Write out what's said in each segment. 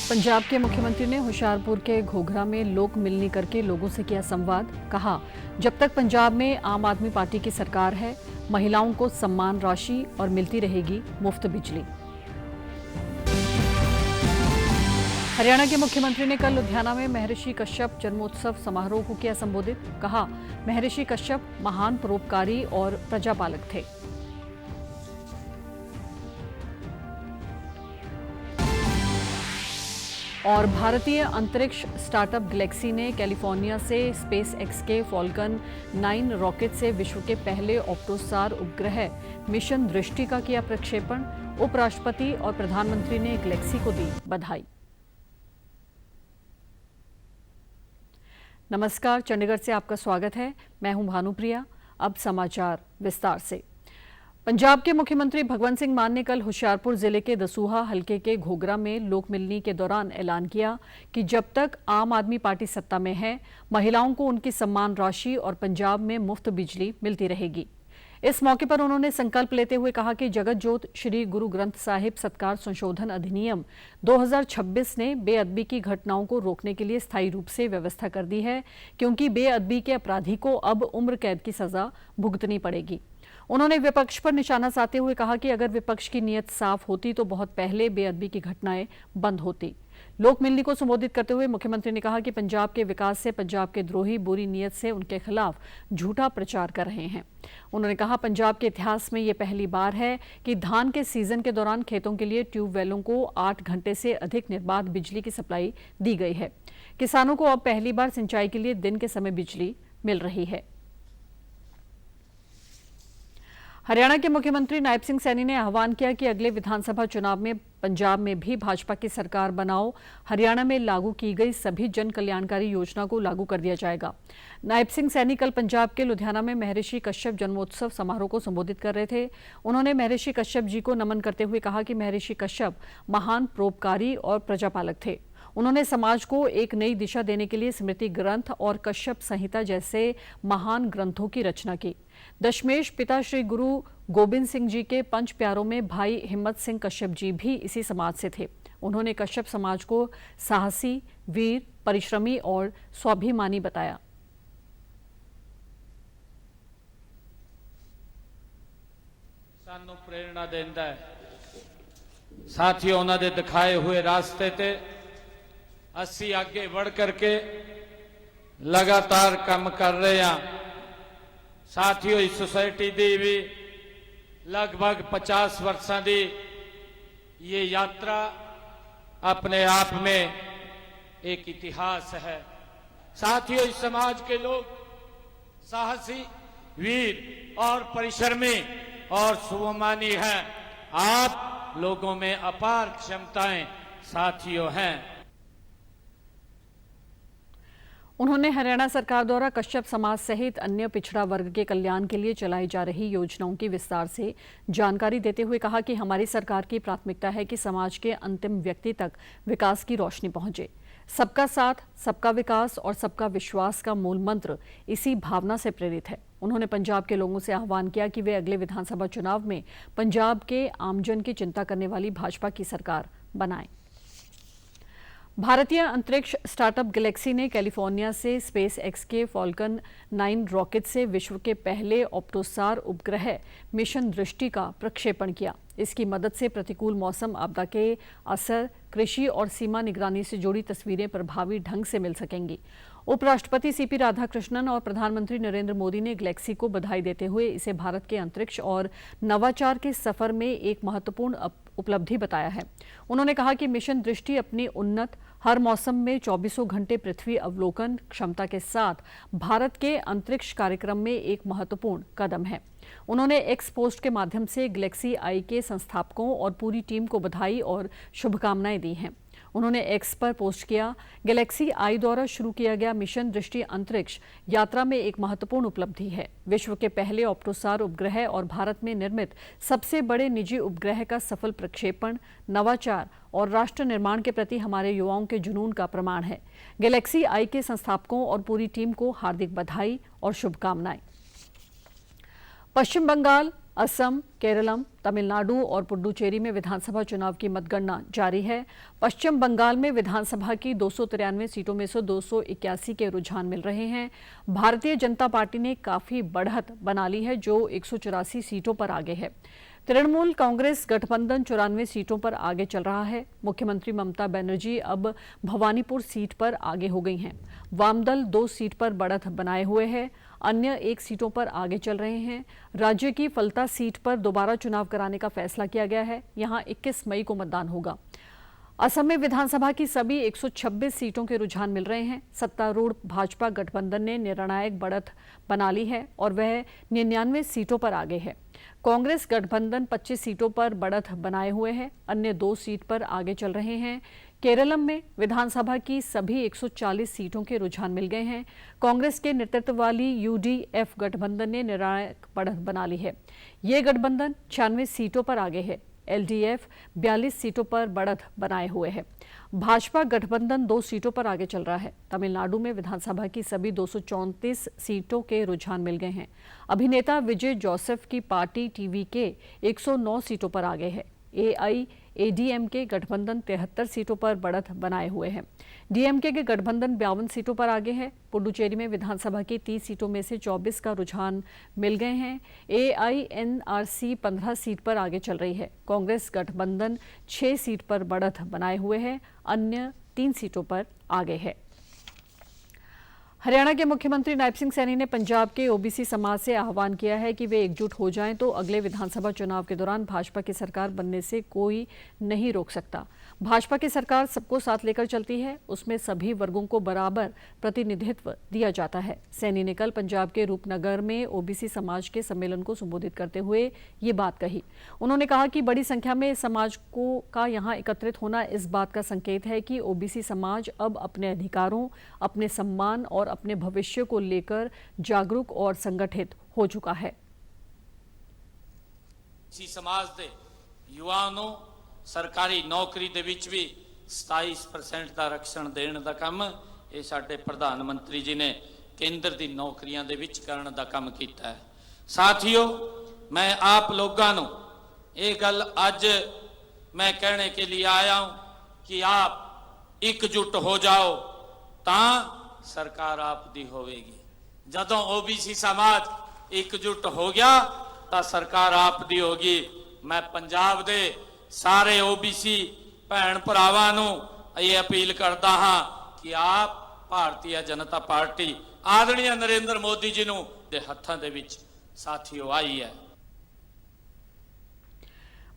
पंजाब के मुख्यमंत्री ने होशियारपुर के घोघरा में लोक मिलनी करके लोगों से किया संवाद। कहा, जब तक पंजाब में आम आदमी पार्टी की सरकार है, महिलाओं को सम्मान राशि और मिलती रहेगी मुफ्त बिजली। हरियाणा के मुख्यमंत्री ने कल लुधियाना में महर्षि कश्यप जन्मोत्सव समारोह को किया संबोधित। कहा, महर्षि कश्यप महान परोपकारी और प्रजापालक थे। और भारतीय अंतरिक्ष स्टार्टअप गैलेक्सी ने कैलिफोर्निया से स्पेस एक्स के फॉल्कन 9 रॉकेट से विश्व के पहले ऑप्टोसार उपग्रह मिशन दृष्टि का किया प्रक्षेपण। उपराष्ट्रपति और प्रधानमंत्री ने गैलेक्सी को दी बधाई। नमस्कार, चंडीगढ़ से आपका स्वागत है। मैं हूं भानुप्रिया। अब समाचार विस्तार से। पंजाब के मुख्यमंत्री भगवंत सिंह मान ने कल होशियारपुर जिले के दसूहा हलके के घोघरा में लोक मिलनी के दौरान ऐलान किया कि जब तक आम आदमी पार्टी सत्ता में है, महिलाओं को उनकी सम्मान राशि और पंजाब में मुफ्त बिजली मिलती रहेगी। इस मौके पर उन्होंने संकल्प लेते हुए कहा कि जगत जोत श्री गुरु ग्रंथ साहिब सत्कार संशोधन अधिनियम 2026 ने बेअदबी की घटनाओं को रोकने के लिए स्थायी रूप से व्यवस्था कर दी है, क्योंकि बेअदबी के अपराधी को अब उम्र कैद की सजा भुगतनी पड़ेगी। उन्होंने विपक्ष पर निशाना साधते हुए कहा कि अगर विपक्ष की नीयत साफ होती तो बहुत पहले बेअदबी की घटनाएं बंद होती। लोक मिलनी को संबोधित करते हुए मुख्यमंत्री ने कहा कि पंजाब के विकास से पंजाब के द्रोही बुरी नीयत से उनके खिलाफ झूठा प्रचार कर रहे हैं। उन्होंने कहा, पंजाब के इतिहास में ये पहली बार है कि धान के सीजन के दौरान खेतों के लिए ट्यूबवेलों को 8 घंटे से अधिक निर्बाध बिजली की सप्लाई दी गई है। किसानों को अब पहली बार सिंचाई के लिए दिन के समय बिजली मिल रही है। हरियाणा के मुख्यमंत्री नायब सिंह सैनी ने आह्वान किया कि अगले विधानसभा चुनाव में पंजाब में भी भाजपा की सरकार बनाओ। हरियाणा में लागू की गई सभी जन कल्याणकारी योजना को लागू कर दिया जाएगा। नायब सिंह सैनी कल पंजाब के लुधियाना में महर्षि कश्यप जन्मोत्सव समारोह को संबोधित कर रहे थे। उन्होंने महर्षि कश्यप जी को नमन करते हुए कहा कि महर्षि कश्यप महान परोपकारी और प्रजापालक थे। उन्होंने समाज को एक नई दिशा देने के लिए स्मृति ग्रंथ और कश्यप संहिता जैसे महान ग्रंथों की रचना की। दशमेश पिता श्री गुरु गोबिंद सिंह जी के पंच प्यारों में भाई हिम्मत सिंह कश्यप जी भी इसी समाज से थे। उन्होंने कश्यप समाज को साहसी, वीर, परिश्रमी और स्वाभिमानी बताया। सानू प्रेरणा देता है। साथियों, उन्होंने दिखाए हुए रास्ते ते असी आगे बढ़ करके लगातार काम कर रहे हैं। साथियों, इस सोसाइटी दी भी लगभग 50 वर्षों की ये यात्रा अपने आप में एक इतिहास है। साथियों, इस समाज के लोग साहसी, वीर और परिश्रमी और स्वाभिमानी हैं। आप लोगों में अपार क्षमताएं साथियों हैं। उन्होंने हरियाणा सरकार द्वारा कश्यप समाज सहित अन्य पिछड़ा वर्ग के कल्याण के लिए चलाई जा रही योजनाओं की विस्तार से जानकारी देते हुए कहा कि हमारी सरकार की प्राथमिकता है कि समाज के अंतिम व्यक्ति तक विकास की रोशनी पहुंचे। सबका साथ, सबका विकास और सबका विश्वास का मूल मंत्र इसी भावना से प्रेरित है। उन्होंने पंजाब के लोगों से आह्वान किया कि वे अगले विधानसभा चुनाव में पंजाब के आमजन की चिंता करने वाली भाजपा की सरकार बनाएं। भारतीय अंतरिक्ष स्टार्टअप गैलेक्सी ने कैलिफोर्निया से स्पेस एक्स के फॉल्कन 9 रॉकेट से विश्व के पहले ऑप्टोसार उपग्रह मिशन दृष्टि का प्रक्षेपण किया। इसकी मदद से प्रतिकूल मौसम आपदा के असर, कृषि और सीमा निगरानी से जुड़ी तस्वीरें प्रभावी ढंग से मिल सकेंगी। उपराष्ट्रपति सीपी राधाकृष्णन और प्रधानमंत्री नरेंद्र मोदी ने गैलेक्सी को बधाई देते हुए इसे भारत के अंतरिक्ष और नवाचार के सफर में एक महत्वपूर्ण उपलब्धि बताया है। उन्होंने कहा कि मिशन दृष्टि अपनी उन्नत, हर मौसम में 24 घंटे पृथ्वी अवलोकन क्षमता के साथ भारत के अंतरिक्ष कार्यक्रम में एक महत्वपूर्ण कदम है। उन्होंने एक्स पोस्ट के माध्यम से गैलेक्सी आई के संस्थापकों और पूरी टीम को बधाई और शुभकामनाएं दी हैं। उन्होंने एक्स पर पोस्ट किया, गैलेक्सी आई द्वारा शुरू किया गया मिशन दृष्टि अंतरिक्ष यात्रा में एक महत्वपूर्ण उपलब्धि है। विश्व के पहले ऑप्टोसार उपग्रह और भारत में निर्मित सबसे बड़े निजी उपग्रह का सफल प्रक्षेपण नवाचार और राष्ट्र निर्माण के प्रति हमारे युवाओं के जुनून का प्रमाण है। गैलेक्सी आई के संस्थापकों और पूरी टीम को हार्दिक बधाई और शुभकामनाएं। पश्चिम बंगाल, असम, केरलम, तमिलनाडु और पुडुचेरी में विधानसभा चुनाव की मतगणना जारी है। पश्चिम बंगाल में विधानसभा की 293 सीटों में से 281 के रुझान मिल रहे हैं। भारतीय जनता पार्टी ने काफी बढ़त बना ली है, जो 184 सीटों पर आगे है। तृणमूल कांग्रेस गठबंधन 94 सीटों पर आगे चल रहा है। मुख्यमंत्री ममता बनर्जी अब भवानीपुर सीट पर आगे हो गई हैं। वामदल 2 सीट पर बढ़त बनाए हुए है, अन्य 1 सीटों पर आगे चल रहे हैं। राज्य की फलता सीट पर दोबारा चुनाव कराने का फैसला किया गया है। यहां 21 मई को मतदान होगा। असम में विधानसभा की सभी 126 सीटों के रुझान मिल रहे हैं। सत्तारूढ़ भाजपा गठबंधन ने निर्णायक बढ़त बना ली है और वह 99 सीटों पर आगे है। कांग्रेस गठबंधन 25 सीटों पर बढ़त बनाए हुए है, अन्य 2 सीट पर आगे चल रहे हैं। केरलम में विधानसभा की सभी 140 सीटों के रुझान मिल गए हैं। कांग्रेस के नेतृत्व वाली यूडीएफ गठबंधन ने निर्णायक बढ़त बना ली है। ये गठबंधन 96 सीटों पर आगे है। एलडीएफ 42 सीटों पर बढ़त बनाए हुए है। भाजपा गठबंधन 2 सीटों पर आगे चल रहा है। तमिलनाडु में विधानसभा की सभी 234 सीटों के रुझान मिल गए हैं। अभिनेता विजय जोसेफ की पार्टी टीवीके 109 सीटों पर आगे है। एआईएडीएमके गठबंधन 73 सीटों पर बढ़त बनाए हुए हैं। डीएमके के गठबंधन 52 सीटों पर आगे है। पुडुचेरी में विधानसभा की 30 सीटों में से 24 का रुझान मिल गए हैं। एआईएनआरसी 15 सीट पर आगे चल रही है। कांग्रेस गठबंधन 6 सीट पर बढ़त बनाए हुए है, अन्य 3 सीटों पर आगे है। हरियाणा के मुख्यमंत्री नायब सिंह सैनी ने पंजाब के ओबीसी समाज से आह्वान किया है कि वे एकजुट हो जाएं तो अगले विधानसभा चुनाव के दौरान भाजपा की सरकार बनने से कोई नहीं रोक सकता। भाजपा की सरकार सबको साथ लेकर चलती है, उसमें सभी वर्गों को बराबर प्रतिनिधित्व दिया जाता है। सैनी ने कल पंजाब के रूपनगर में ओबीसी समाज के सम्मेलन को संबोधित करते हुए ये बात कही। उन्होंने कहा कि बड़ी संख्या में समाज का यहाँ एकत्रित होना इस बात का संकेत है कि ओबीसी समाज अब अपने अधिकारों, अपने सम्मान और अपने भविष्य को लेकर जागरूक और संगठित हो चुका है। इसी समाज के युवाओं सरकारी नौकरी ਦੇ ਵਿੱਚ ਵੀ 27% ਦਾ ਆਰਕਸ਼ਣ ਦੇਣ ਦਾ ਕੰਮ ਇਹ ਸਾਡੇ ਪ੍ਰਧਾਨ ਮੰਤਰੀ ਜੀ ਨੇ ਕੇਂਦਰ ਦੀ ਨੌਕਰੀਆਂ ਦੇ ਵਿੱਚ ਕਰਨ ਦਾ ਕੰਮ ਕੀਤਾ ਹੈ। ਸਾਥੀਓ, मैं आप लोगों ਨੂੰ ਇਹ ਗੱਲ ਅੱਜ मैं कहने के लिए आया हूं कि आप एकजुट हो जाओ ਤਾਂ सरकार आपदी होवेगी। ਜਦੋਂ ओबीसी समाज एकजुट हो गया ਤਾਂ सरकार आपदी होगी। मैं पंजाब ਦੇ ਸਾਰੇ ओबीसी ਭੈਣ ਭਰਾਵਾਂ ਨੂੰ ਇਹ ਅਪੀਲ ਕਰਦਾ ਹਾਂ ਕਿ ਆਪ ਭਾਰਤੀ ਜਨਤਾ ਪਾਰਟੀ ਆਦਰਣੀय नरेंद्र मोदी जी ਨੂੰ ਦੇ ਹੱਥਾਂ ਦੇ ਵਿੱਚ ਸਾਥੀਓ आई है।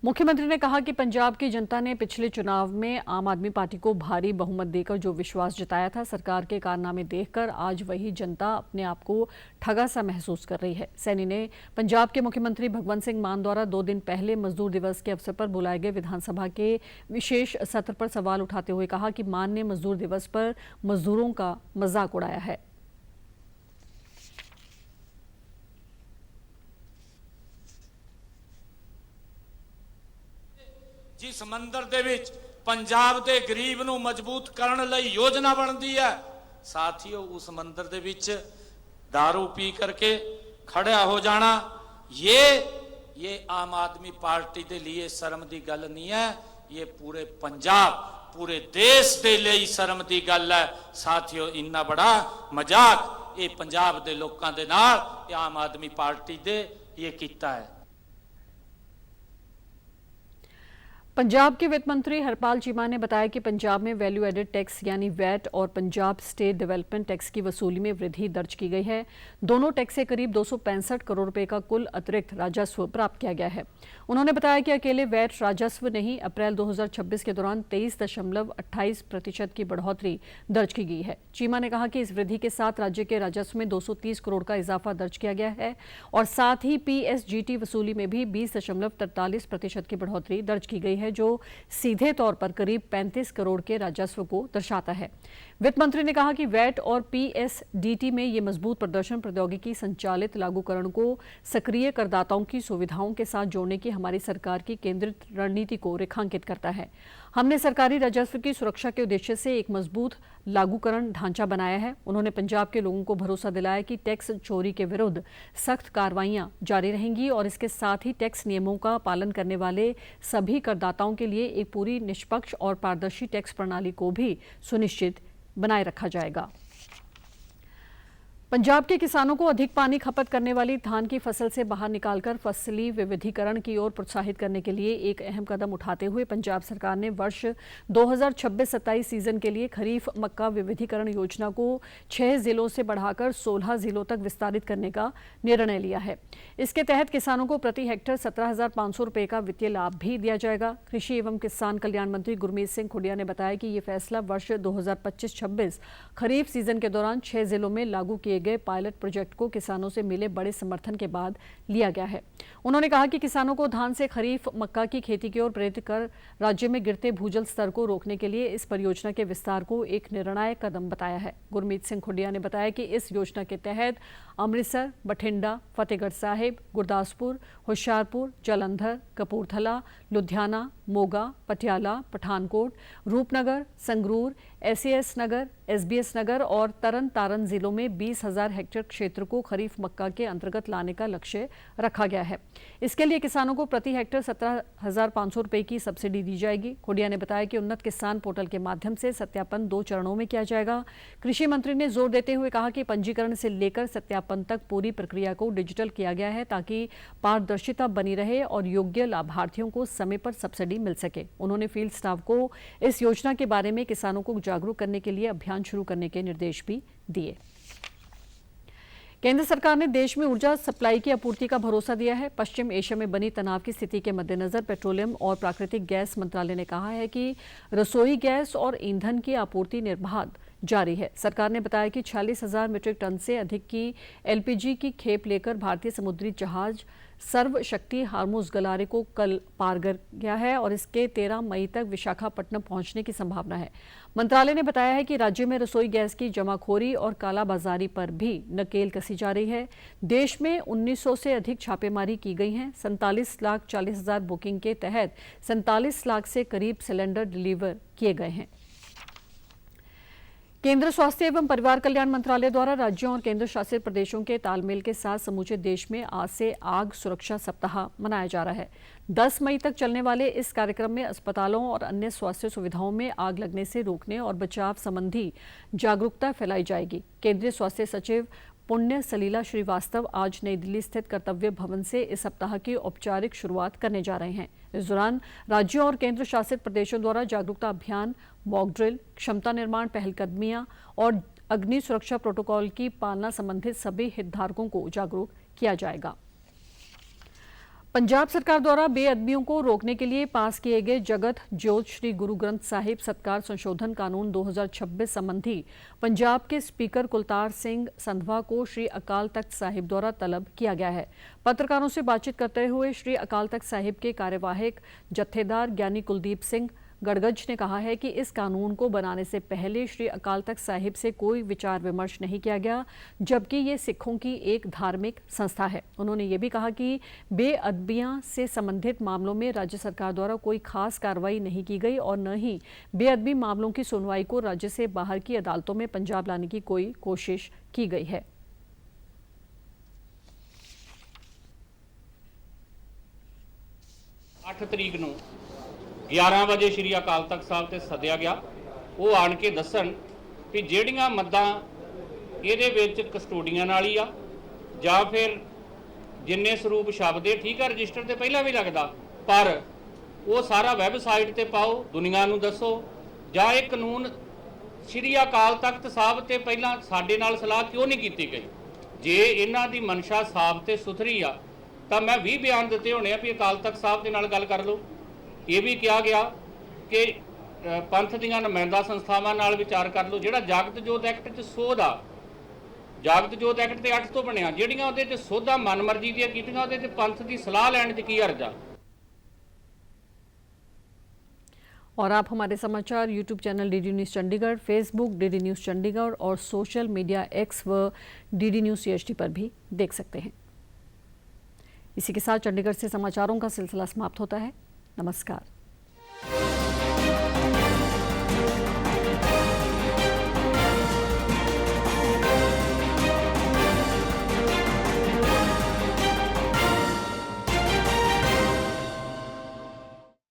मुख्यमंत्री ने कहा कि पंजाब की जनता ने पिछले चुनाव में आम आदमी पार्टी को भारी बहुमत देकर जो विश्वास जताया था, सरकार के कारनामे देखकर आज वही जनता अपने आप को ठगा सा महसूस कर रही है। सैनी ने पंजाब के मुख्यमंत्री भगवंत सिंह मान द्वारा 2 दिन पहले मजदूर दिवस के अवसर पर बुलाए गए विधानसभा के विशेष सत्र पर सवाल उठाते हुए कहा कि मान ने मजदूर दिवस पर मजदूरों का मजाक उड़ाया है। जिस मंदिर ਦੇ ਵਿੱਚ ਪੰਜਾਬ ਦੇ ਗਰੀਬ ਨੂੰ ਮਜ਼ਬੂਤ ਕਰਨ ਲਈ ਯੋਜਨਾ ਬਣਦੀ ਹੈ, ਸਾਥੀਓ ਉਸ ਮੰदिर ਦੇ ਵਿੱਚ दारू पी करके खड़ा हो जाना ये आम आदमी पार्टी के लिए शर्म की गल नहीं है, ये पूरे पंजाब पूरे देश के लिए शर्म की गल है। साथियों, इन्ना बड़ा मजाक ये पंजाब के लोगों के नाल आम आदमी पार्टी दे ये किया है। पंजाब के वित्त मंत्री हरपाल चीमा ने बताया कि पंजाब में वैल्यू एडेड टैक्स यानी वैट और पंजाब स्टेट डेवलपमेंट टैक्स की वसूली में वृद्धि दर्ज की गई है। दोनों टैक्स से करीब 265 करोड़ रुपए का कुल अतिरिक्त राजस्व प्राप्त किया गया है। उन्होंने बताया कि अकेले वैट राजस्व नहीं, अप्रैल 2026 के दौरान 23.28% की बढ़ोतरी दर्ज की गई है। चीमा ने कहा कि इस वृद्धि के साथ राज्य के राजस्व में 230 करोड़ का इजाफा दर्ज किया गया है और साथ ही पीएसजीटी वसूली में भी 20.43% की बढ़ोतरी दर्ज की गई है, है, जो सीधे तौर पर करीब 35 करोड़ के राजस्व को दर्शाता है। वित्त मंत्री ने कहा कि वैट और पीएसडीटी में ये मजबूत प्रदर्शन प्रौद्योगिकी संचालित लागूकरण को सक्रिय करदाताओं की सुविधाओं के साथ जोड़ने की हमारी सरकार की केंद्रित रणनीति को रेखांकित करता है। हमने सरकारी राजस्व की सुरक्षा के उद्देश्य से एक मजबूत लागूकरण ढांचा बनाया है। उन्होंने पंजाब के लोगों को भरोसा दिलाया कि टैक्स चोरी के विरुद्ध सख्त कार्रवाइयां जारी रहेंगी और इसके साथ ही टैक्स नियमों का पालन करने वाले सभी करदाताओं के लिए एक पूरी निष्पक्ष और पारदर्शी टैक्स प्रणाली को भी सुनिश्चित बनाए रखा जाएगा। पंजाब के किसानों को अधिक पानी खपत करने वाली धान की फसल से बाहर निकालकर फसली विविधीकरण की ओर प्रोत्साहित करने के लिए एक अहम कदम उठाते हुए पंजाब सरकार ने वर्ष 2026-27 सीजन के लिए खरीफ मक्का विविधीकरण योजना को 6 जिलों से बढ़ाकर 16 जिलों तक विस्तारित करने का निर्णय लिया है। इसके तहत किसानों को प्रति हेक्टेयर 17,500 रुपये का वित्तीय लाभ भी दिया जाएगा। कृषि एवं किसान कल्याण मंत्री गुरमीत सिंह खुडिया ने बताया कि ये फैसला वर्ष 2025-26 खरीफ सीजन के दौरान 6 जिलों में लागू किए गए पायलट प्रोजेक्ट को किसानों से मिले बड़े समर्थन के बाद लिया गया है। उन्होंने कहा कि किसानों को धान से खरीफ मक्का की खेती की ओर प्रेरित कर राज्य में गिरते भूजल स्तर को रोकने के लिए इस परियोजना के विस्तार को एक निर्णायक कदम बताया है। गुरमीत सिंह खुडिया ने बताया कि इस योजना के तहत अमृतसर, बठिंडा, फतेहगढ़ साहिब, गुरदासपुर, होशियारपुर, जालंधर, कपूरथला, लुधियाना, मोगा, पटियाला, पठानकोट, रूपनगर, संगरूर, एसएएस नगर, एसबीएस नगर और तरन तारन जिलों में 20,000 हेक्टेयर क्षेत्र को खरीफ मक्का के अंतर्गत लाने का लक्ष्य रखा गया है। इसके लिए किसानों को प्रति हेक्टेयर 17,500 रुपये की सब्सिडी दी जाएगी। खुडिया ने बताया कि उन्नत किसान पोर्टल के माध्यम से सत्यापन 2 चरणों में किया जाएगा। कृषि मंत्री ने जोर देते हुए कहा कि पंजीकरण से लेकर सत्यापन तक पूरी प्रक्रिया को डिजिटल किया गया है ताकि पारदर्शिता बनी रहे और योग्य लाभार्थियों को समय पर सब्सिडी मिल सके। उन्होंने फील्ड स्टाफ को इस योजना के बारे में किसानों को जागरूक करने के लिए अभियान शुरू करने के निर्देश भी दिए। केंद्र सरकार ने देश में ऊर्जा सप्लाई की आपूर्ति का भरोसा दिया है। पश्चिम एशिया में बनी तनाव की स्थिति के मद्देनजर पेट्रोलियम और प्राकृतिक गैस मंत्रालय ने कहा है कि रसोई गैस और ईंधन की आपूर्ति निर्बाध जारी है। सरकार ने बताया कि 46,000 मीट्रिक टन से अधिक की एलपीजी की खेप लेकर भारतीय समुद्री जहाज सर्व शक्ति हार्मुज गलारे को कल पार कर गया है और इसके 13 मई तक विशाखापट्टनम पहुंचने की संभावना है। मंत्रालय ने बताया है कि राज्य में रसोई गैस की जमाखोरी और कालाबाजारी पर भी नकेल कसी जा रही है। देश में 1900 से अधिक छापेमारी की गई हैं। 47,40,000 बुकिंग के तहत 47 लाख से करीब सिलेंडर डिलीवर किए गए हैं। केंद्र स्वास्थ्य एवं परिवार कल्याण मंत्रालय द्वारा राज्यों और केंद्र शासित प्रदेशों के तालमेल के साथ समूचे देश में आज से आग सुरक्षा सप्ताह मनाया जा रहा है। 10 मई तक चलने वाले इस कार्यक्रम में अस्पतालों और अन्य स्वास्थ्य सुविधाओं में आग लगने से रोकने और बचाव संबंधी जागरूकता फैलाई जाएगी। केंद्रीय स्वास्थ्य सचिव पुण्य सलीला श्रीवास्तव आज नई दिल्ली स्थित कर्तव्य भवन से इस सप्ताह की औपचारिक शुरुआत करने जा रहे हैं। इस दौरान राज्यों और केंद्र शासित प्रदेशों द्वारा जागरूकता अभियान, मॉक ड्रिल, क्षमता निर्माण पहलकदमियां और अग्नि सुरक्षा प्रोटोकॉल की पालना संबंधित सभी हितधारकों को जागरूक किया जाएगा। पंजाब सरकार द्वारा बेअदबियों को रोकने के लिए पास किए गए जगत ज्योत श्री गुरु ग्रंथ साहिब सत्कार संशोधन कानून 2026 संबंधी पंजाब के स्पीकर कुलतार सिंह संधवा को श्री अकाल तख्त साहिब द्वारा तलब किया गया है। पत्रकारों से बातचीत करते हुए श्री अकाल तख्त साहिब के कार्यवाहक जत्थेदार ज्ञानी कुलदीप सिंह गड़गज ने कहा है कि इस कानून को बनाने से पहले श्री अकाल तख्त साहिब से कोई विचार विमर्श नहीं किया गया, जबकि ये सिखों की एक धार्मिक संस्था है। उन्होंने ये भी कहा कि बेअदबियां से संबंधित मामलों में राज्य सरकार द्वारा कोई खास कार्रवाई नहीं की गई और न ही बेअदबी मामलों की सुनवाई को राज्य से बाहर की अदालतों में पंजाब लाने की कोई कोशिश की गई है। 8 ਤਰੀਕ ਨੂੰ 11 ਵਜੇ ਸ਼੍ਰੀ ਅਕਾਲ ਤਖਤ ਸਾਹਿਬ ਤੇ ਸੱਦਿਆ ਗਿਆ। ਉਹ ਆਣ ਕੇ ਦੱਸਣ ਕਿ ਜਿਹੜੀਆਂ ਮੱਦਾਂ ਇਹਦੇ ਵਿੱਚ ਕਸਟੋਡੀਆਂ ਨਾਲ ਹੀ ਆ ਜਾਂ ਫਿਰ ਜਿੰਨੇ ਸਰੂਪ ਸ਼ਬਦ ਇਹ ਠੀਕ ਆ ਰਜਿਸਟਰ ਤੇ ਪਹਿਲਾਂ ਵੀ ਲੱਗਦਾ, ਪਰ ਉਹ ਸਾਰਾ ਵੈਬਸਾਈਟ ਤੇ ਪਾਓ, ਦੁਨੀਆ ਨੂੰ ਦੱਸੋ, ਜਾਂ ਇਹ ਕਾਨੂੰਨ ਸ਼੍ਰੀ ਅਕਾਲ ਤਖਤ ਸਾਹਿਬ ਤੇ ਪਹਿਲਾਂ ਸਾਡੇ ਨਾਲ ਸਲਾਹ ਕਿਉਂ ਨਹੀਂ ਕੀਤੀ ਗਈ। ਜੇ ਇਹਨਾਂ ਦੀ ਮਨਸ਼ਾ ਸਾਫ਼ ਤੇ ਸੁਥਰੀ ਆ ਤਾਂ ਮੈਂ 20 ਬਿਆਨ ਦਿੱਤੇ ਹੋਣੇ ਆ ਵੀ ਅਕਾਲ ਤਖਤ ਸਾਹਿਬ ਦੇ ਨਾਲ ਗੱਲ ਕਰ ਲਓ। ਇਹ ਵੀ ਕਿਹਾ ਗਿਆ ਕਿ ਪੰਥ ਦੀਆਂ ਨੁਮਾਇੰਦਾ ਸੰਸਥਾਵਾਂ ਨਾਲ ਵਿਚਾਰ ਕਰ ਲਓ। ਜਿਹੜਾ ਜਗਤ ਜੋਤ ਐਕਟ 'ਚ ਸੋਧ ਆ, ਜਗਤ ਜੋਤ ਐਕਟ ਤੇ 8 ਤੋਂ ਬਣਿਆ, ਜਿਹੜੀਆਂ ਉਹਦੇ 'ਚ ਸੋਧਾਂ ਮਨਮਰਜ਼ੀ ਦੀਆਂ ਕੀਤੀਆਂ ਉਹਦੇ 'ਚ ਪੰਥ ਦੀ ਸਲਾਹ ਲੈਣ 'ਚ ਕੀ ਹਰਜ ਆ। और आप हमारे समाचार YouTube channel DD news Chandigarh, Facebook DD news Chandigarh और सोशल मीडिया एक्स व डीडी न्यूज़ CHD पर भी देख सकते हैं। इसी के साथ चंडीगढ़ से समाचारों का सिलसिला समाप्त होता है। नमस्कार।